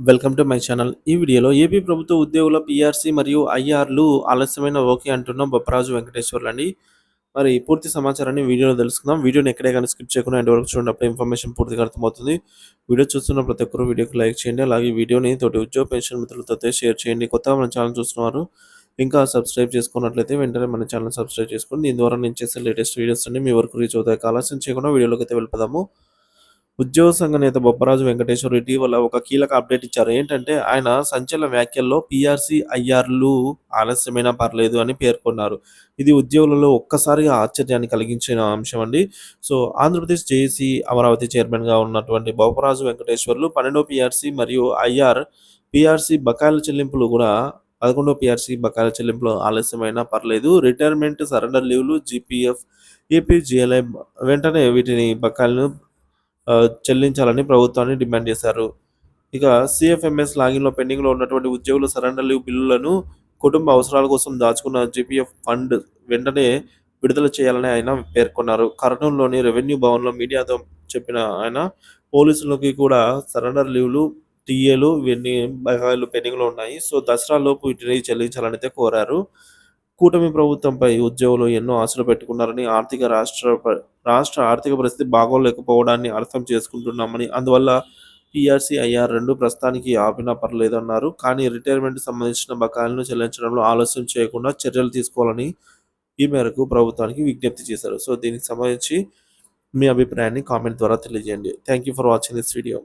Welcome to my channel. ఈ వీడియోలో AP ప్రభుత్వ ఉద్యోగుల పీఆర్సీ మరియు ఐఆర్‌లు ఆలస్యమైన ఓకే అంటున్న బొప్పరాజు వెంకటేశ్వర్లండి. మరి పూర్తి సమాచారాన్ని వీడియోలో తెలుసుకుందాం. వీడియోని ఎక్కడే గాని స్కిప్ చేయకుండా ఎండ్ వరకు చూడండి. అప్పుడే ఇన్ఫర్మేషన్ పూర్తిగా అర్థమవుతుంది. వీడియో చూస్తున్న ప్రతి ఒక్కరు వీడియోకి లైక్ చేయండి. అలాగే ఈ వీడియోని తోటి ఉద్యోగ పెన్షన్ మిత్రులతో అయితే షేర్ చేయండి. కొత్తగా మన ఛానల్ చూస్తున్నవారు ఇంకా సబ్స్క్రైబ్ చేసుకున్నట్లయితే వెంటనే మన ఛానల్ సబ్స్క్రైబ్ చేసుకోండి. దీని ద్వారా నేను చేసే లేటెస్ట్ వీడియోస్ అన్ని మీ వరకు రీచ్ అవుతాయి. ఆలస్యం చేయకుండా వీడియోలోకి అయితే వెళ్ళిపోదాము. ఉద్యోగ సంఘ నేత బొప్పరాజు వెంకటేశ్వర్ ఇటీవల ఒక కీలక అప్డేట్ ఇచ్చారు. ఏంటంటే ఆయన సంచలన వ్యాఖ్యల్లో పీఆర్సీ, ఐఆర్‌లు ఆలస్యమైనా పర్లేదు అని పేర్కొన్నారు. ఇది ఉద్యోగులలో ఒక్కసారిగా ఆశ్చర్యాన్ని కలిగించిన అంశం అండి. సో, ఆంధ్రప్రదేశ్ జేఏసీ అమరావతి చైర్మన్‌గా ఉన్నటువంటి బొప్పరాజు వెంకటేశ్వర్లు 12వ పీఆర్సీ మరియు పీఆర్సీ బకాయిల చెల్లింపులు కూడా 11వ పీఆర్సీ బకాయిల చెల్లింపులు ఆలస్యమైనా పర్లేదు. రిటైర్మెంట్, సరెండర్ లీవ్‌లు, జీపీఎఫ్, ఏపీజీఎల్ఐ వెంటనే వీటిని బకాయిలను చెల్లించాలని ప్రభుత్వాన్ని డిమాండ్ చేశారు. ఇక సీఎఫ్ఎంఎస్ లాగిన్‌లో పెండింగ్‌లో ఉన్నటువంటి ఉద్యోగుల సరెండర్ లీవ్ బిల్లులను కుటుంబ అవసరాల కోసం దాచుకున్న జీపీఎఫ్ ఫండ్ వెంటనే విడుదల చేయాలని ఆయన పేర్కొన్నారు. కర్నూలులోని రెవెన్యూ భవన్‌లో మీడియాతో చెప్పిన ఆయన పోలీసులకి కూడా సరెండర్ లీవ్‌లు, టీఏలు ఇవన్నీ బకాయిలు పెండింగ్‌లో ఉన్నాయి. సో, దసరాలోపు వీటిని చెల్లించాలనైతే కోరారు. కూటమి ప్రభుత్వంపై ఉద్యోగులు ఎన్నో ఆశలు పెట్టుకున్నారని, రాష్ట్ర ఆర్థిక పరిస్థితి బాగోలేకపోవడాన్ని అర్థం చేసుకుంటున్నామని, అందువల్ల పీఆర్సీ, ఐఆర్ 2 ప్రస్తుతానికి ఆపినా పర్లేదన్నారు. కానీ రిటైర్మెంట్‌కి సంబంధించిన బకాయిలను చెల్లించడంలో ఆలస్యం చేయకుండా చర్యలు తీసుకోవాలని ఈ మేరకు ప్రభుత్వానికి విజ్ఞప్తి చేశారు. సో, దీనికి సంబంధించి మీ అభిప్రాయాన్ని కామెంట్ ద్వారా తెలియజేయండి. Thank you for watching this video.